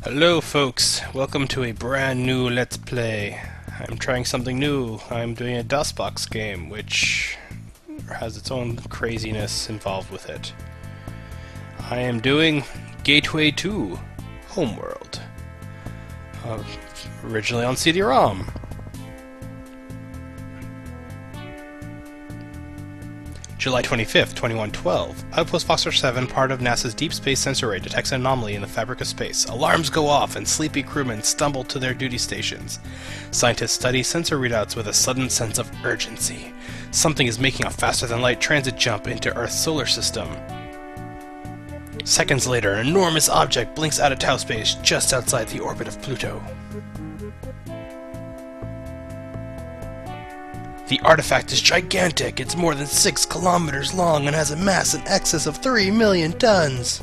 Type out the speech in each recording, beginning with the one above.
Hello folks, welcome to a brand new Let's Play. I'm trying something new. I'm doing a DOSBox game, which has its own craziness involved with it. I am doing Gateway 2, Homeworld. Originally on CD-ROM. July 25th, 2112. Outpost Foxtrot 7, part of NASA's Deep Space Sensor Array, detects an anomaly in the fabric of space. Alarms go off and sleepy crewmen stumble to their duty stations. Scientists study sensor readouts with a sudden sense of urgency. Something is making a faster-than-light transit jump into Earth's solar system. Seconds later, an enormous object blinks out of tau space just outside the orbit of Pluto. The artifact is gigantic. It's more than 6 kilometers long and has a mass in excess of 3 million tons.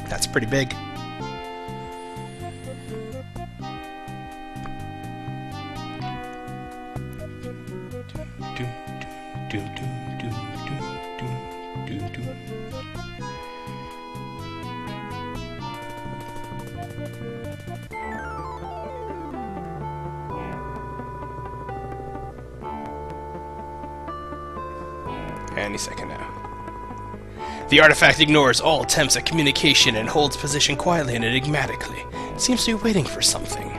That's pretty big. Any second now. The artifact ignores all attempts at communication and holds position quietly and enigmatically. It seems to be waiting for something.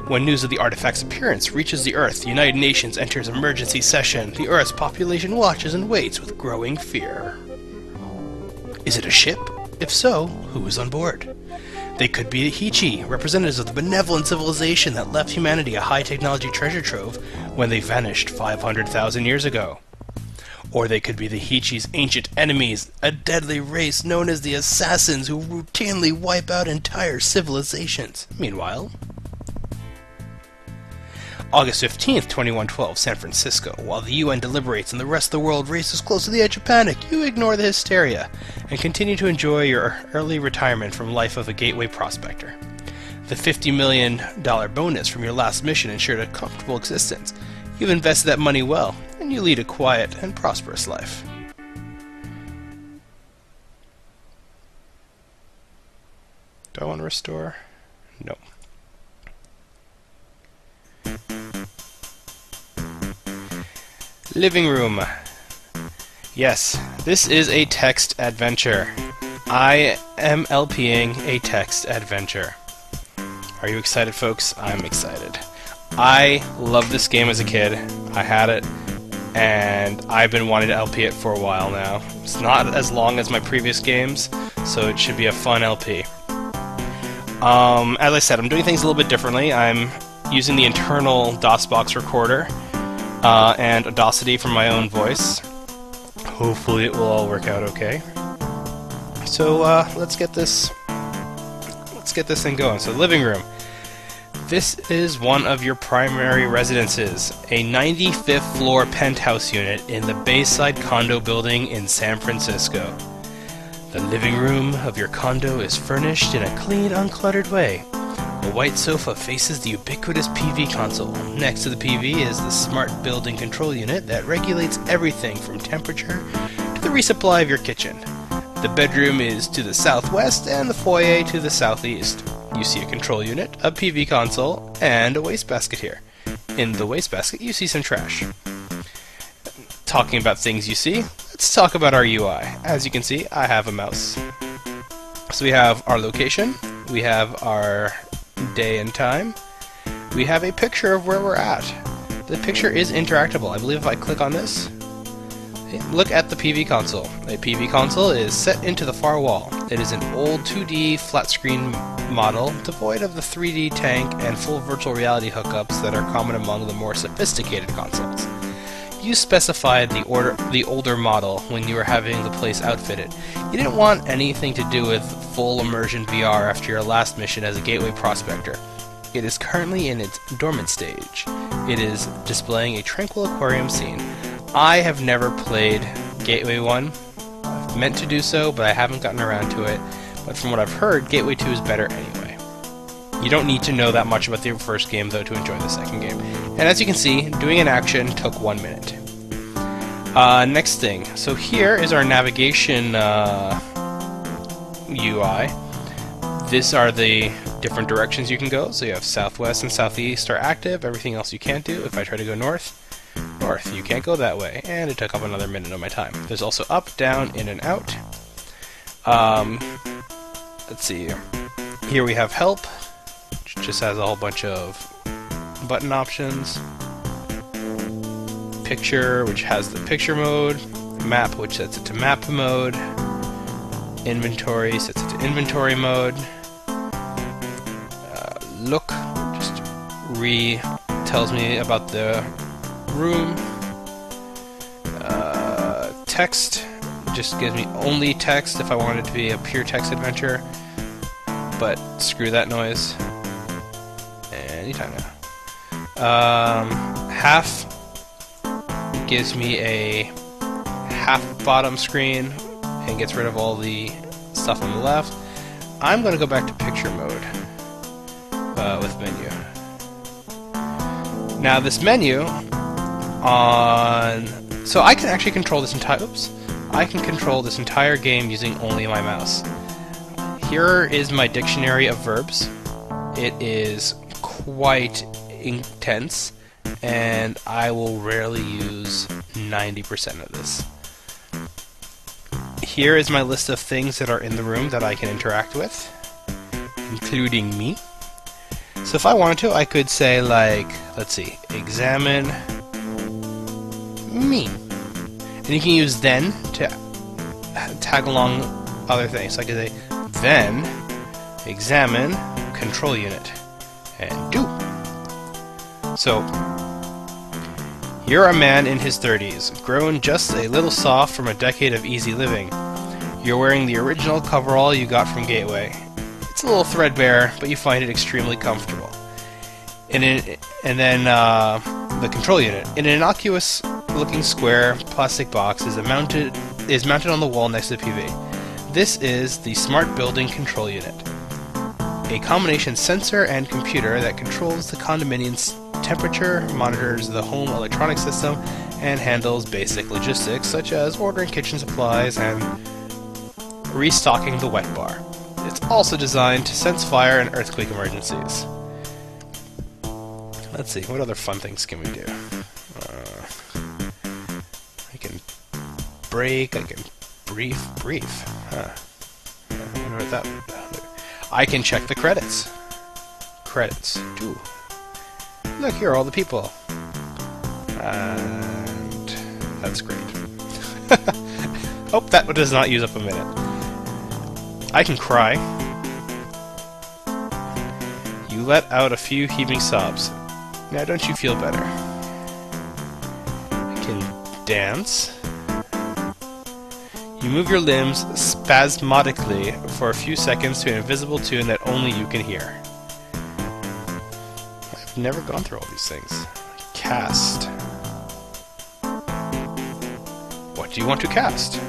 When news of the artifact's appearance reaches the Earth, the United Nations enters emergency session. The Earth's population watches and waits with growing fear. Is it a ship? If so, who is on board? They could be the Hichi, representatives of the benevolent civilization that left humanity a high-technology treasure trove when they vanished 500,000 years ago. Or they could be the Hichi's ancient enemies, a deadly race known as the Assassins who routinely wipe out entire civilizations. Meanwhile, August 15th, 2112, San Francisco. While the UN deliberates and the rest of the world races close to the edge of panic, you ignore the hysteria and continue to enjoy your early retirement from life of a gateway prospector. The $50 million bonus from your last mission ensured a comfortable existence. You've invested that money well, and you lead a quiet and prosperous life. Do I want to restore? No. Living room. Yes, this is a text adventure. I am LPing a text adventure. Are you excited, folks? I'm excited. I loved this game as a kid. I had it, and I've been wanting to LP it for a while now. It's not as long as my previous games, so it should be a fun LP. As I said, I'm doing things a little bit differently. I'm using the internal DOSBox recorder and Audacity from my own voice. Hopefully it will all work out okay. So let's get this thing going. So living room. This is one of your primary residences, a 95th floor penthouse unit in the Bayside condo building in San Francisco. The living room of your condo is furnished in a clean, uncluttered way. A white sofa faces the ubiquitous PV console. Next to the PV is the smart building control unit that regulates everything from temperature to the resupply of your kitchen. The bedroom is to the southwest and the foyer to the southeast. You see a control unit, a PV console, and a wastebasket here. In the wastebasket you see some trash. Talking about things you see, let's talk about our UI. As you can see, I have a mouse. So we have our location, we have our day and time, we have a picture of where we're at. The picture is interactable. I believe if I click on this, look at the PV console. A PV console is set into the far wall. It is an old 2D flat screen model, devoid of the 3D tank and full virtual reality hookups that are common among the more sophisticated consoles. You specified the older model when you were having the place outfitted. You didn't want anything to do with full immersion VR after your last mission as a gateway prospector. It is currently in its dormant stage. It is displaying a tranquil aquarium scene. I have never played Gateway 1. I've meant to do so, but I haven't gotten around to it. But from what I've heard, Gateway 2 is better anyway. You don't need to know that much about the first game, though, to enjoy the second game. And as you can see, doing an action took 1 minute. Next thing. So here is our navigation UI. These are the different directions you can go. So you have southwest and southeast are active. Everything else you can't do. If I try to go north, you can't go that way. And it took up another minute of my time. There's also up, down, in, and out. Let's see. Here we have help, which just has a whole bunch of button options. Picture, which has the picture mode. Map, which sets it to map mode. Inventory sets it to inventory mode. Look just tells me about the room. Text just gives me only text if I want it to be a pure text adventure, but screw that noise. Anytime now. Half gives me a half bottom screen and gets rid of all the stuff on the left. I'm going to go back to picture mode with menu. Now this menu so I can actually control this I can control this entire game using only my mouse. Here is my dictionary of verbs. It is quite intense, and I will rarely use 90% of this. Here is my list of things that are in the room that I can interact with, including me. So if I wanted to, I could say, like, let's see, examine me. And you can use then to tag along other things. So I could say, then examine control unit, and do. So, you're a man in his 30s, grown just a little soft from a decade of easy living. You're wearing the original coverall you got from Gateway. It's a little threadbare, but you find it extremely comfortable. And then the control unit. In an innocuous-looking square plastic box is mounted on the wall next to the PV. This is the Smart Building Control Unit, a combination sensor and computer that controls the condominium's temperature, monitors the home electronic system, and handles basic logistics such as ordering kitchen supplies and restocking the wet bar. It's also designed to sense fire and earthquake emergencies. Let's see, what other fun things can we do? I can break, I can brief. Huh. I wonder what that would do. I can check the credits. Credits. Ooh. Look, here are all the people. And that's great. Oh, that does not use up a minute. I can cry. You let out a few heaving sobs. Now don't you feel better? I can dance. You move your limbs spasmodically for a few seconds to an invisible tune that only you can hear. I've never gone through all these things. Cast. What do you want to cast?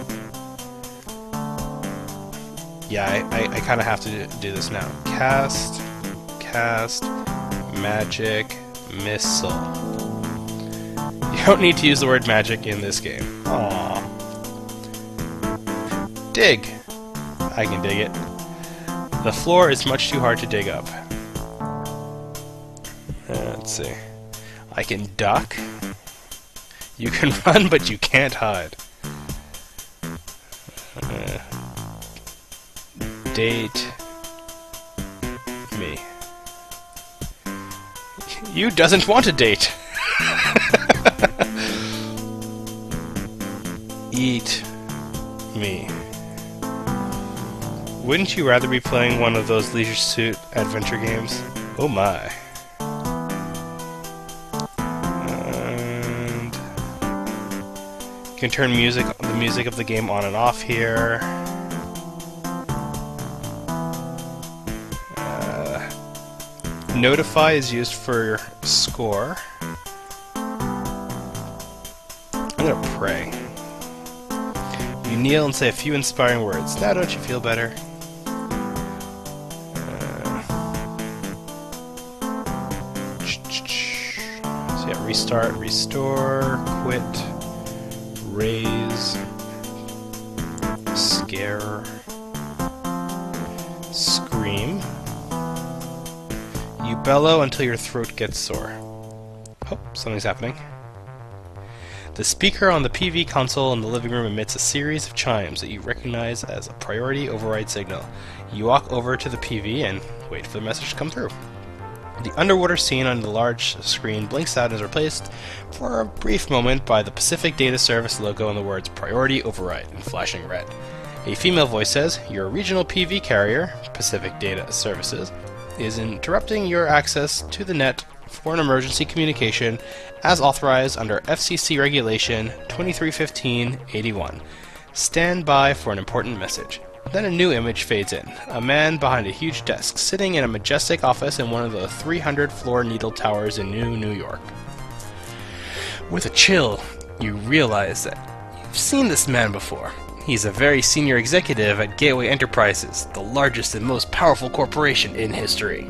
Yeah, I kind of have to do this now. Cast, magic, missile. You don't need to use the word magic in this game. Aww. Dig. I can dig it. The floor is much too hard to dig up. Let's see. I can duck. You can run, but you can't hide. Date me. You doesn't want a date. Eat me. Wouldn't you rather be playing one of those Leisure Suit adventure games? Oh my. And you can turn the music of the game on and off here. Notify is used for score. I'm gonna pray. You kneel and say a few inspiring words. Now don't you feel better? So yeah, restart, restore, quit, raise, scare. Scream. You bellow until your throat gets sore. Oh, something's happening. The speaker on the PV console in the living room emits a series of chimes that you recognize as a priority override signal. You walk over to the PV and wait for the message to come through. The underwater scene on the large screen blinks out and is replaced for a brief moment by the Pacific Data Service logo and the words Priority Override in flashing red. A female voice says, "Your regional PV carrier, Pacific Data Services, is interrupting your access to the net for an emergency communication as authorized under FCC Regulation 2315-81. Stand by for an important message." Then a new image fades in. A man behind a huge desk, sitting in a majestic office in one of the 300-floor needle towers in New York. With a chill, you realize that you've seen this man before. He's a very senior executive at Gateway Enterprises, the largest and most powerful corporation in history.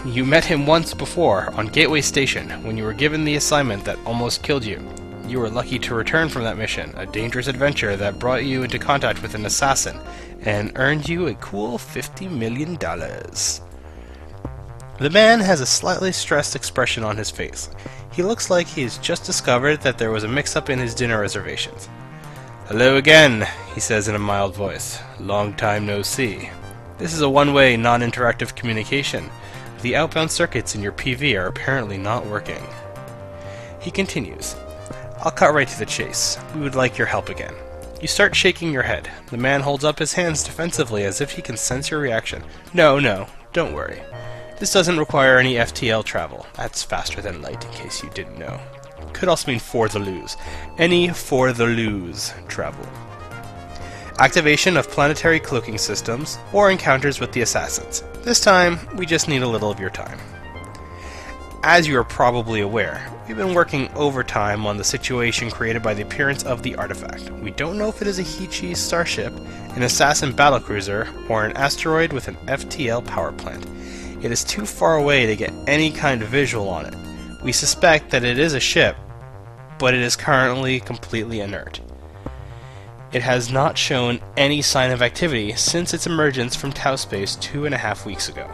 You met him once before on Gateway Station when you were given the assignment that almost killed you. You were lucky to return from that mission, a dangerous adventure that brought you into contact with an assassin and earned you a cool $50 million. The man has a slightly stressed expression on his face. He looks like he's just discovered that there was a mix-up in his dinner reservations. "Hello again," he says in a mild voice. "Long time no see. This is a one-way, non-interactive communication. The outbound circuits in your PV are apparently not working." He continues, "I'll cut right to the chase. We would like your help again." You start shaking your head. The man holds up his hands defensively as if he can sense your reaction. No, don't worry. This doesn't require any FTL travel. That's faster than light, in case you didn't know. Could also mean for the lose. Any for the lose travel. Activation of planetary cloaking systems, or encounters with the assassins. This time, we just need a little of your time. As you are probably aware, we've been working overtime on the situation created by the appearance of the artifact. We don't know if it is a Hichi starship, an assassin battlecruiser, or an asteroid with an FTL power plant. It is too far away to get any kind of visual on it. We suspect that it is a ship, but it is currently completely inert. It has not shown any sign of activity since its emergence from Tau space 2.5 weeks ago.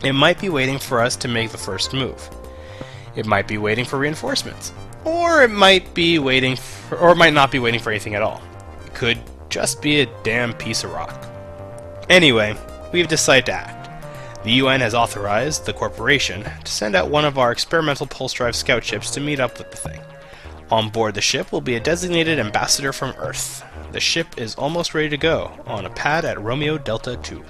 It might be waiting for us to make the first move. It might be waiting for reinforcements. Or it might not be waiting for anything at all. It could just be a damn piece of rock. Anyway, we've decided to act. The UN has authorized the corporation to send out one of our experimental pulse drive scout ships to meet up with the thing. On board the ship will be a designated ambassador from Earth. The ship is almost ready to go on a pad at Romeo Delta 2.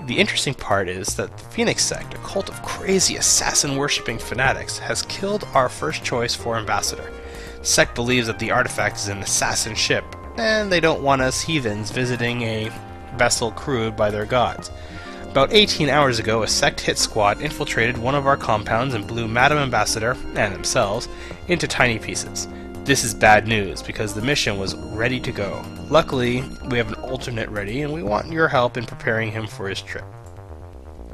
The interesting part is that the Phoenix sect, a cult of crazy assassin-worshipping fanatics, has killed our first choice for ambassador. The sect believes that the artifact is an assassin ship, and they don't want us heathens visiting a vessel crewed by their gods. About 18 hours ago, a sect hit squad infiltrated one of our compounds and blew Madam Ambassador, and themselves, into tiny pieces. This is bad news, because the mission was ready to go. Luckily, we have an alternate ready, and we want your help in preparing him for his trip.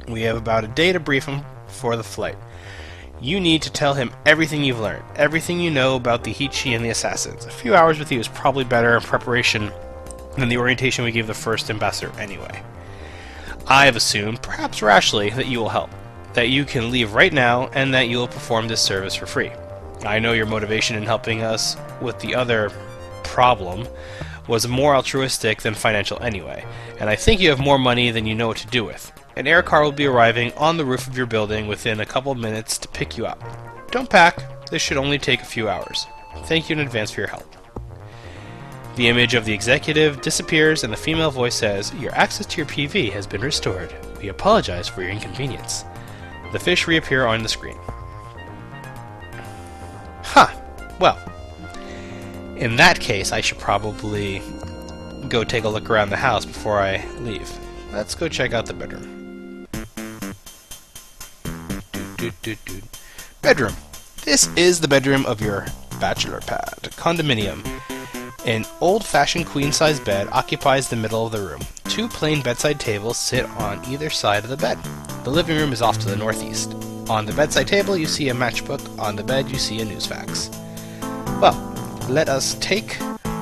We have about a day to brief him for the flight. You need to tell him everything you've learned, everything you know about the Hichi and the assassins. A few hours with you is probably better in preparation than the orientation we gave the first ambassador anyway. I have assumed, perhaps rashly, that you will help, that you can leave right now, and that you will perform this service for free. I know your motivation in helping us with the other problem was more altruistic than financial anyway, and I think you have more money than you know what to do with. An air car will be arriving on the roof of your building within a couple of minutes to pick you up. Don't pack, this should only take a few hours. Thank you in advance for your help. The image of the executive disappears and the female voice says, "Your access to your PV has been restored. We apologize for your inconvenience." The fish reappear on the screen. Well, in that case, I should probably go take a look around the house before I leave. Let's go check out the bedroom. Bedroom. This is the bedroom of your bachelor pad. Condominium. An old-fashioned queen-size bed occupies the middle of the room. Two plain bedside tables sit on either side of the bed. The living room is off to the northeast. On the bedside table you see a matchbook. On the bed you see a newsfax. Well, let us take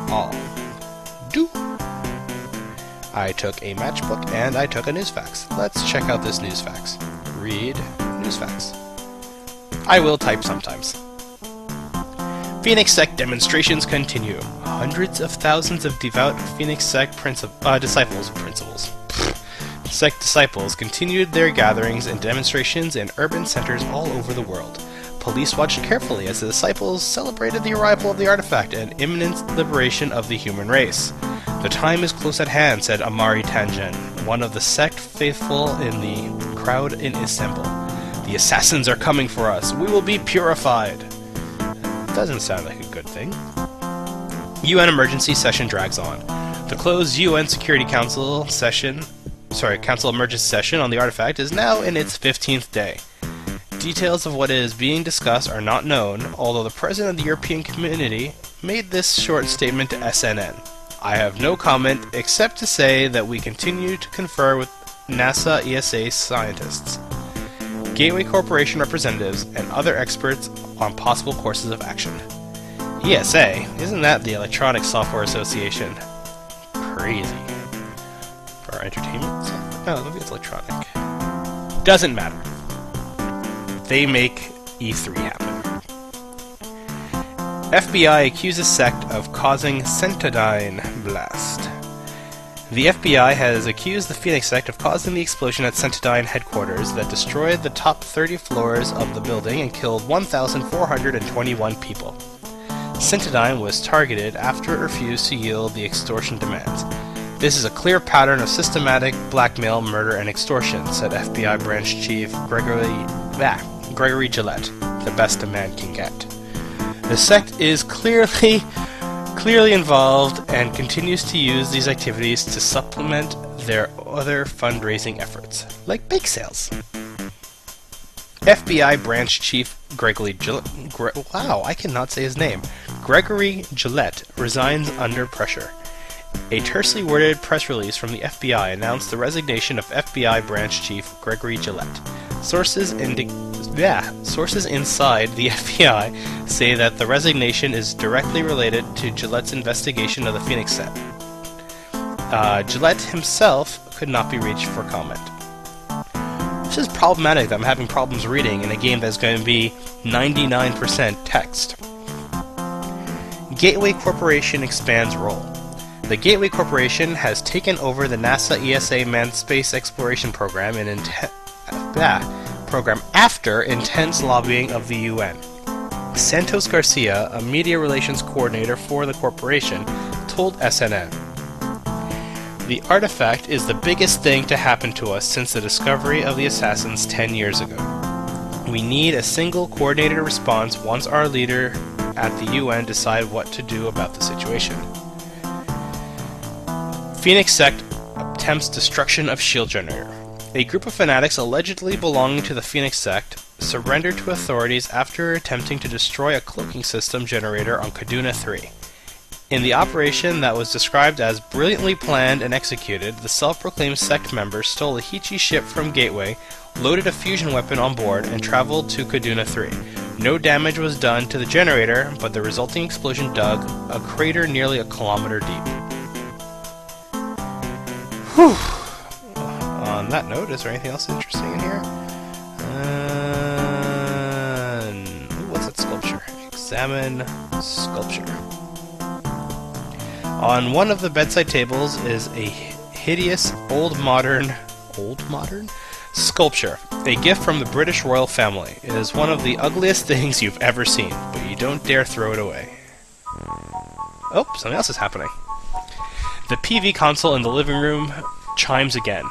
all. Do. I took a matchbook, and I took a newsfax. Let's check out this newsfax. Read newsfax. I will type sometimes. Phoenix Sect demonstrations continue. Hundreds of thousands of devout Phoenix Sect disciples continued their gatherings and demonstrations in urban centers all over the world. Police watched carefully as the disciples celebrated the arrival of the artifact and imminent liberation of the human race. The time is close at hand, said Amari Tangen, one of the sect faithful in the crowd in Istanbul. The assassins are coming for us. We will be purified. Doesn't sound like a good thing. UN emergency session drags on. The closed UN Security Council emergency session on the artifact is now in its 15th day. Details of what is being discussed are not known, although the President of the European Community made this short statement to SNN. I have no comment except to say that we continue to confer with NASA ESA scientists, Gateway Corporation representatives, and other experts on possible courses of action. ESA? Isn't that the Electronic Software Association? Crazy. For our entertainment software? No, maybe it's electronic. Doesn't matter. They make E3 happen. FBI accuses sect of causing Centodyne blast. The FBI has accused the Phoenix Sect of causing the explosion at Centodyne headquarters that destroyed the top 30 floors of the building and killed 1,421 people. Centodyne was targeted after it refused to yield the extortion demands. This is a clear pattern of systematic blackmail, murder, and extortion, said FBI Branch Chief Gregory Gillette, the best a man can get. The sect is clearly involved and continues to use these activities to supplement their other fundraising efforts, like bake sales. FBI Branch Chief Gregory Gillette, I cannot say his name. Gregory Gillette resigns under pressure. A tersely worded press release from the FBI announced the resignation of FBI Branch Chief Gregory Gillette. Sources inside the FBI say that the resignation is directly related to Gillette's investigation of the Phoenix Sect. Gillette himself could not be reached for comment. This is problematic that I'm having problems reading in a game that's going to be 99% text. Gateway Corporation expands role. The Gateway Corporation has taken over the NASA ESA manned space exploration program after intense lobbying of the UN. Santos Garcia, a media relations coordinator for the corporation, told SNN, "The artifact is the biggest thing to happen to us since the discovery of the assassins 10 years ago. We need a single coordinated response once our leader at the UN decide what to do about the situation." Phoenix Sect attempts destruction of shield generator. A group of fanatics allegedly belonging to the Phoenix Sect surrendered to authorities after attempting to destroy a cloaking system generator on Kaduna 3. In the operation that was described as brilliantly planned and executed, the self-proclaimed sect members stole a Hichi ship from Gateway, loaded a fusion weapon on board, and traveled to Kaduna 3. No damage was done to the generator, but the resulting explosion dug a crater nearly a kilometer deep. Whew. On that note, is there anything else interesting in here? What's that sculpture? Examine sculpture. On one of the bedside tables is a hideous old modern sculpture, a gift from the British royal family. It is one of the ugliest things you've ever seen, but you don't dare throw it away. Oh, something else is happening. The PV console in the living room chimes again.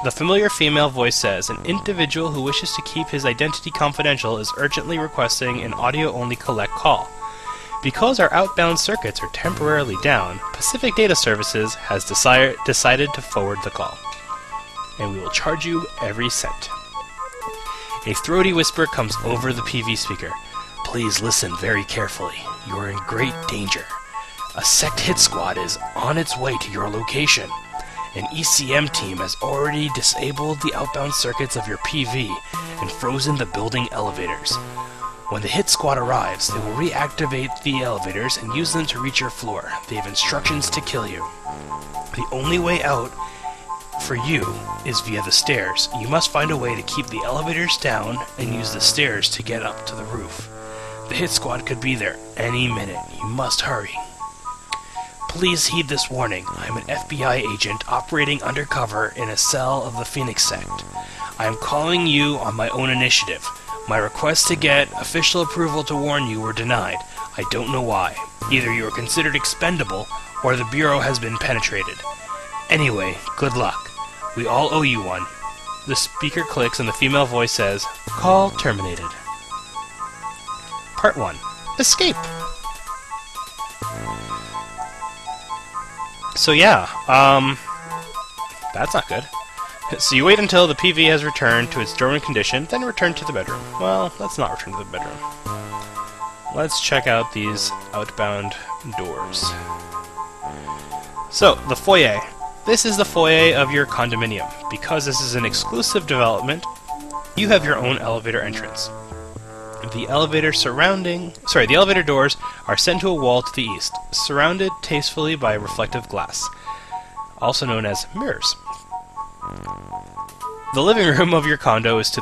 The familiar female voice says, "An individual who wishes to keep his identity confidential is urgently requesting an audio-only collect call. Because our outbound circuits are temporarily down, Pacific Data Services has decided to forward the call. And we will charge you every cent." A throaty whisper comes over the PV speaker. "Please listen very carefully. You are in great danger. A sect hit squad is on its way to your location. An ECM team has already disabled the outbound circuits of your PV and frozen the building elevators. When the hit squad arrives, they will reactivate the elevators and use them to reach your floor. They have instructions to kill you. The only way out for you is via the stairs. You must find a way to keep the elevators down and use the stairs to get up to the roof. The hit squad could be there any minute. You must hurry. Please heed this warning. I'm an FBI agent operating undercover in a cell of the Phoenix sect. I am calling you on my own initiative. My requests to get official approval to warn you were denied. I don't know why. Either you are considered expendable, or the Bureau has been penetrated. Anyway, good luck. We all owe you one. The speaker clicks and the female voice says, "Call terminated." Part 1. Escape! So yeah, that's not good. So you wait until the PV has returned to its dormant condition, then return to the bedroom. Well, let's not return to the bedroom. Let's check out these outbound doors. So, the foyer. This is the foyer of your condominium. Because this is an exclusive development, you have your own elevator entrance. The elevator doors are set to a wall to the east, surrounded tastefully by reflective glass, also known as mirrors. The living room of your condo is to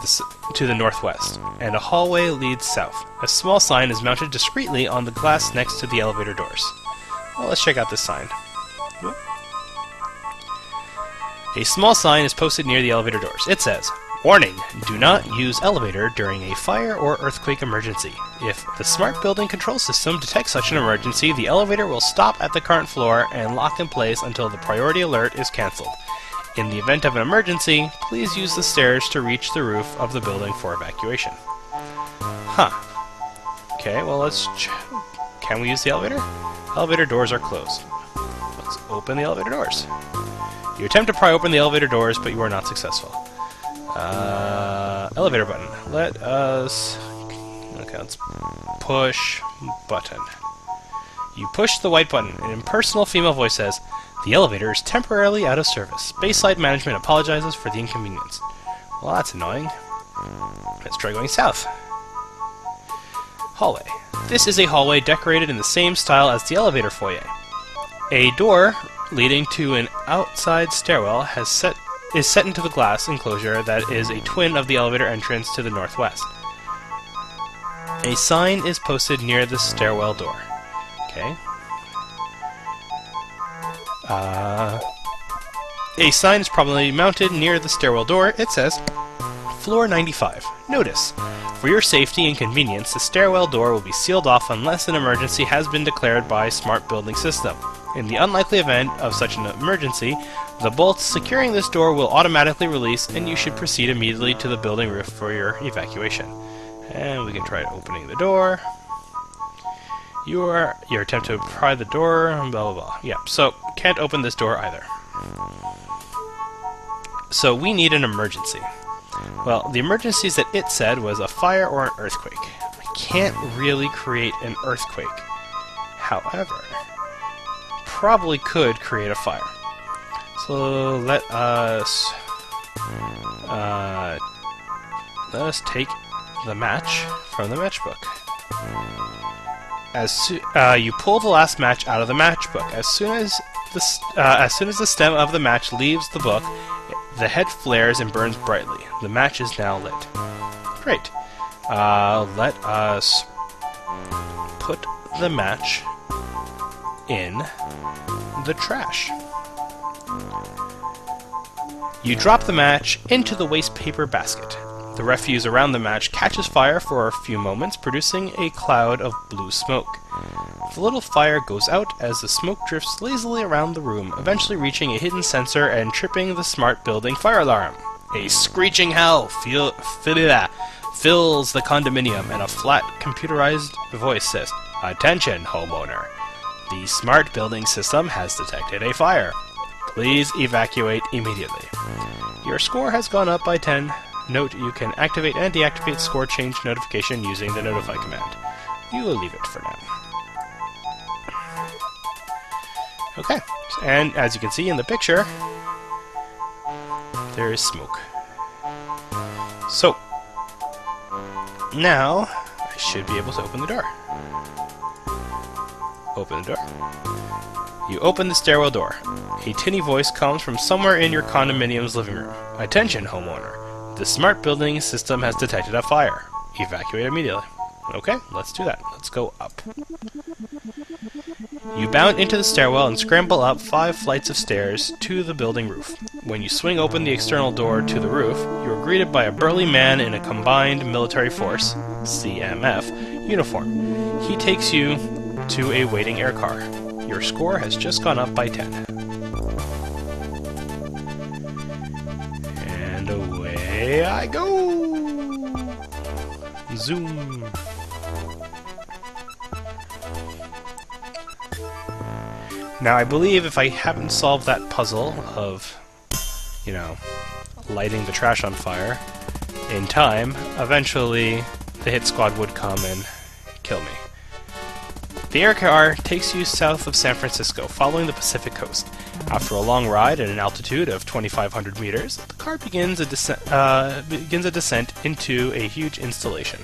the northwest, and a hallway leads south. A small sign is mounted discreetly on the glass next to the elevator doors. Well, let's check out this sign. A small sign is posted near the elevator doors. It says, "Warning! Do not use elevator during a fire or earthquake emergency. If the smart building control system detects such an emergency, the elevator will stop at the current floor and lock in place until the priority alert is cancelled. In the event of an emergency, please use the stairs to reach the roof of the building for evacuation." Huh. Okay, well can we use the elevator? Elevator doors are closed. Let's open the elevator doors. You attempt to pry open the elevator doors, but you are not successful. Elevator button. Okay, let's push button. You push the white button. An impersonal female voice says, "The elevator is temporarily out of service. Bayside management apologizes for the inconvenience." Well, that's annoying. Let's try going south. Hallway. This is a hallway decorated in the same style as the elevator foyer. A door leading to an outside stairwell is set into the glass enclosure that is a twin of the elevator entrance to the northwest. A sign is posted near the stairwell door. Okay. A sign is probably mounted near the stairwell door. It says, "Floor 95. Notice. For your safety and convenience, the stairwell door will be sealed off unless an emergency has been declared by Smart Building System. In the unlikely event of such an emergency, the bolts securing this door will automatically release, and you should proceed immediately to the building roof for your evacuation." And we can try opening the door. Your attempt to pry the door, blah blah blah. Yeah, so can't open this door either. So we need an emergency. Well, the emergencies that it said was a fire or an earthquake. I can't really create an earthquake. However, probably could create a fire. So let us take the match from the matchbook. You pull the last match out of the matchbook. As soon as the stem of the match leaves the book, the head flares and burns brightly. The match is now lit. Great. Let us put the match in the trash. You drop the match into the waste paper basket. The refuse around the match catches fire for a few moments, producing a cloud of blue smoke. The little fire goes out as the smoke drifts lazily around the room, eventually reaching a hidden sensor and tripping the smart building fire alarm. A screeching howl fills the condominium, and a flat, computerized voice says, "Attention, homeowner. The smart building system has detected a fire. Please evacuate immediately." Your score has gone up by 10. Note you can activate and deactivate score change notification using the notify command. You will leave it for now. Okay, and as you can see in the picture, there is smoke. So, now I should be able to open the door. Open the door. You open the stairwell door. A tinny voice comes from somewhere in your condominium's living room. Attention, homeowner. The smart building system has detected a fire. Evacuate immediately. Okay, let's do that. Let's go up. You bound into the stairwell and scramble up 5 flights of stairs to the building roof. When you swing open the external door to the roof, you are greeted by a burly man in a Combined Military Force (CMF) uniform. He takes you to a waiting air car. Your score has just gone up by 10. And away I go! Zoom! Now I believe if I haven't solved that puzzle of, lighting the trash on fire in time, eventually the hit squad would come and kill me. The air car takes you south of San Francisco, following the Pacific coast. After a long ride at an altitude of 2,500 meters, the car begins a descent into a huge installation.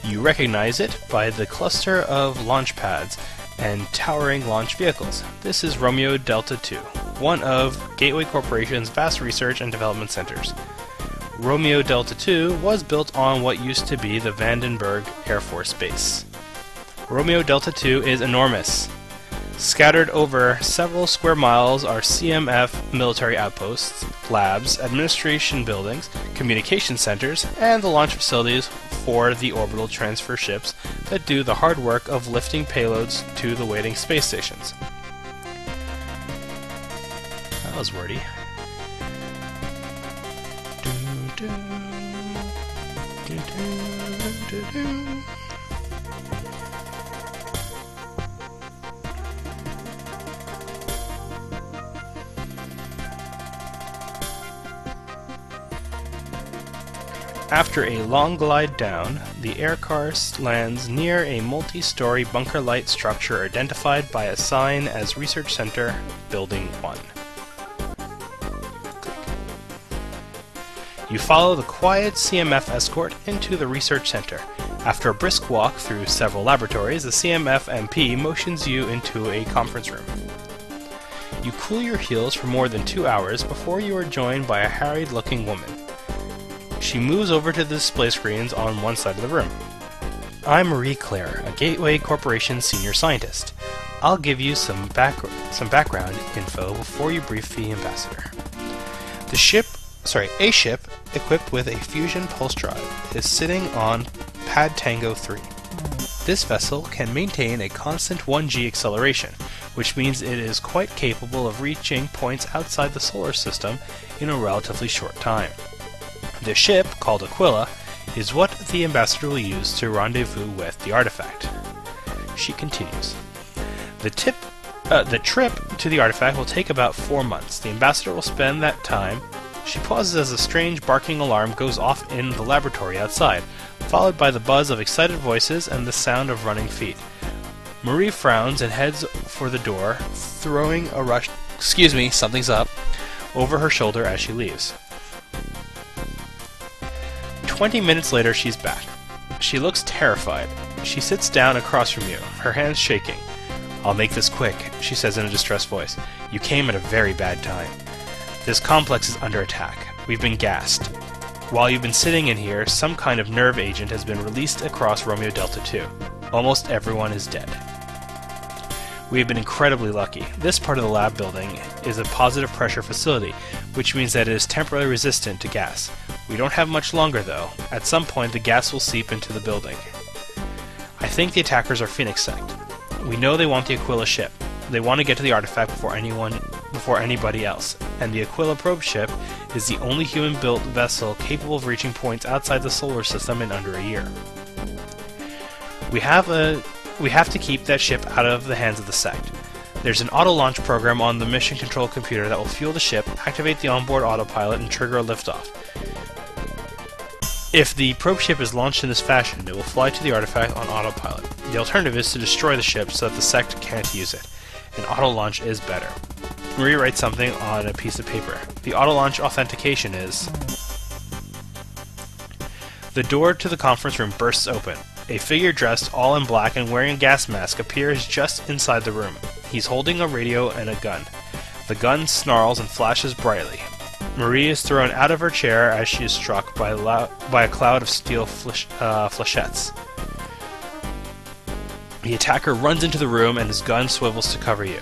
You recognize it by the cluster of launch pads and towering launch vehicles. This is Romeo Delta II, one of Gateway Corporation's vast research and development centers. Romeo Delta II was built on what used to be the Vandenberg Air Force Base. Romeo Delta II is enormous. Scattered over several square miles are CMF military outposts, labs, administration buildings, communication centers, and the launch facilities for the orbital transfer ships that do the hard work of lifting payloads to the waiting space stations. That was wordy. After a long glide down, the air car lands near a multi-story bunker-like structure identified by a sign as Research Center Building 1. You follow the quiet CMF escort into the research center. After a brisk walk through several laboratories, the CMF MP motions you into a conference room. You cool your heels for more than 2 hours before you are joined by a harried-looking woman. She moves over to the display screens on one side of the room. I'm Marie Claire, a Gateway Corporation senior scientist. I'll give you some background info before you brief the ambassador. A ship equipped with a fusion pulse drive is sitting on Pad Tango 3. This vessel can maintain a constant 1g acceleration, which means it is quite capable of reaching points outside the solar system in a relatively short time. The ship, called Aquila, is what the ambassador will use to rendezvous with the artifact. She continues. The trip to the artifact will take about 4 months. The ambassador will spend that time. She pauses as a strange barking alarm goes off in the laboratory outside, followed by the buzz of excited voices and the sound of running feet. Marie frowns and heads for the door, throwing a rush, "Excuse me, something's up," over her shoulder as she leaves. 20 minutes later, she's back. She looks terrified. She sits down across from you, her hands shaking. "I'll make this quick," she says in a distressed voice. "You came at a very bad time. This complex is under attack. We've been gassed. While you've been sitting in here, some kind of nerve agent has been released across Romeo Delta II. Almost everyone is dead. We have been incredibly lucky. This part of the lab building is a positive pressure facility, which means that it is temporarily resistant to gas. We don't have much longer, though. At some point, the gas will seep into the building. I think the attackers are Phoenix Sect. We know they want the Aquila ship. They want to get to the artifact before anybody else, and the Aquila probe ship is the only human-built vessel capable of reaching points outside the solar system in under a year. We have to keep that ship out of the hands of the sect. There's an auto-launch program on the mission control computer that will fuel the ship, activate the onboard autopilot, and trigger a liftoff. If the probe ship is launched in this fashion, it will fly to the artifact on autopilot. The alternative is to destroy the ship so that the sect can't use it. An auto-launch is better. Marie writes something on a piece of paper. The auto-launch authentication is... The door to the conference room bursts open. A figure dressed all in black and wearing a gas mask appears just inside the room. He's holding a radio and a gun. The gun snarls and flashes brightly. Marie is thrown out of her chair as she is struck by a cloud of steel flechettes. The attacker runs into the room and his gun swivels to cover you.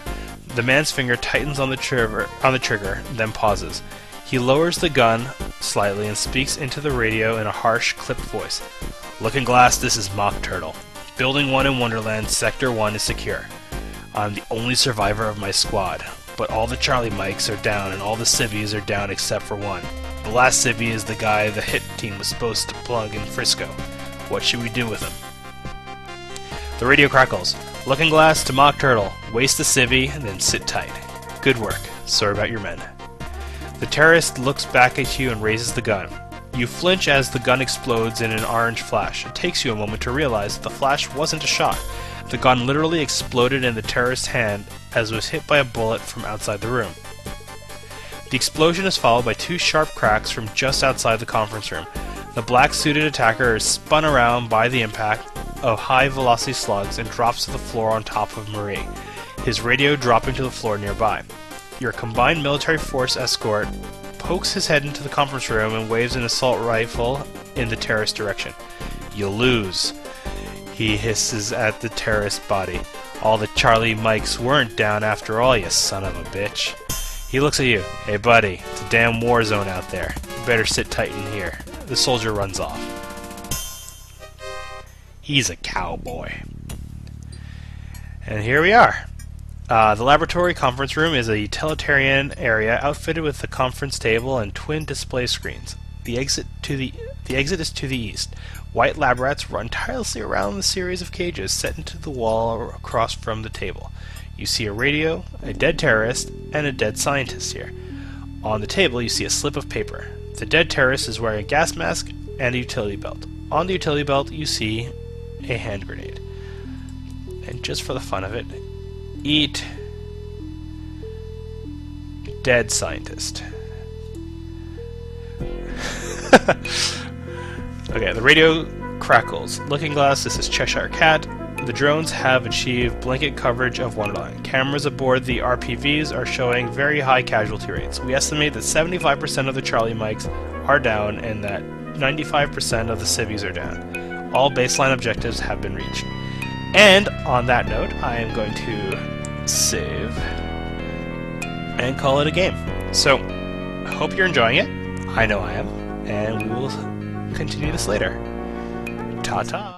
The man's finger tightens on the trigger, then pauses. He lowers the gun slightly and speaks into the radio in a harsh, clipped voice. "Looking Glass, this is Mock Turtle. Building 1 in Wonderland, Sector 1 is secure. I'm the only survivor of my squad, but all the Charlie Mikes are down and all the civvies are down except for one. The last civvy is the guy the hit team was supposed to plug in Frisco. What should we do with him?" The radio crackles. "Looking Glass to Mock Turtle. Waste the civvy and then sit tight. Good work. Sorry about your men." The terrorist looks back at you and raises the gun. You flinch as the gun explodes in an orange flash. It takes you a moment to realize that the flash wasn't a shot. The gun literally exploded in the terrorist's hand as it was hit by a bullet from outside the room. The explosion is followed by 2 sharp cracks from just outside the conference room. The black-suited attacker is spun around by the impact of high-velocity slugs and drops to the floor on top of Marie, his radio dropping to the floor nearby. Your combined military force escort pokes his head into the conference room and waves an assault rifle in the terrorist direction. "You'll lose," he hisses at the terrorist's body. "All the Charlie Mikes weren't down after all, you son of a bitch." He looks at you. "Hey buddy, it's a damn war zone out there. You better sit tight in here." The soldier runs off. He's a cowboy. And here we are. The laboratory conference room is a utilitarian area outfitted with a conference table and twin display screens. The exit is to the east. White lab rats run tirelessly around the series of cages set into the wall across from the table. You see a radio, a dead terrorist, and a dead scientist here. On the table you see a slip of paper. The dead terrorist is wearing a gas mask and a utility belt. On the utility belt you see a hand grenade. And just for the fun of it, eat dead scientist. Okay, the radio crackles. "Looking Glass, this is Cheshire Cat. The drones have achieved blanket coverage of Wonderland. Cameras aboard the RPVs are showing very high casualty rates. We estimate that 75% of the Charlie Mikes are down and that 95% of the civvies are down. All baseline objectives have been reached." And on that note, I am going to save and call it a game. So, I hope you're enjoying it. I know I am. And we will continue this later. Ta-ta!